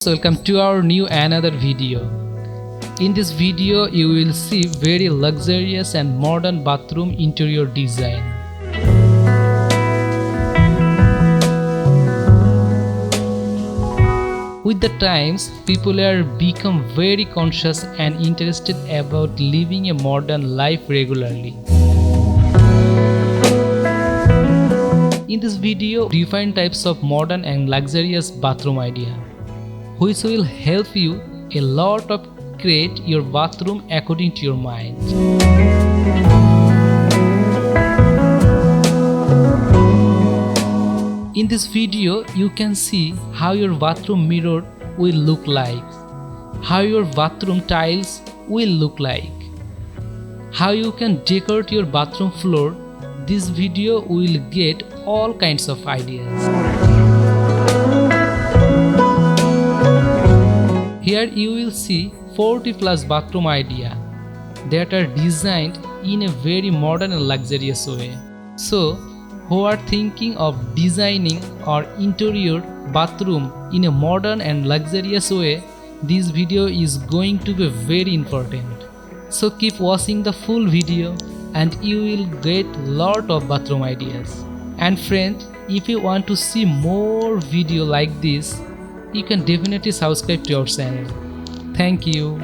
So welcome to our new another video. In this video you will see very luxurious and modern bathroom interior design. With the times, people are become very conscious and interested about living a modern life regularly. In this video, different types of modern and luxurious bathroom idea, which will help you a lot of create your bathroom according to your mind. In this video, you can see how your bathroom mirror will look like, how your bathroom tiles will look like, how you can decorate your bathroom floor. This video will get all kinds of ideas. Here you will see 40 plus bathroom idea that are designed in a very modern and luxurious way. So, who are thinking of designing or interior bathroom in a modern and luxurious way, this video is going to be very important. So keep watching the full video and you will get lot of bathroom ideas. And friends, if you want to see more video like this, you can definitely subscribe to our channel. Thank you.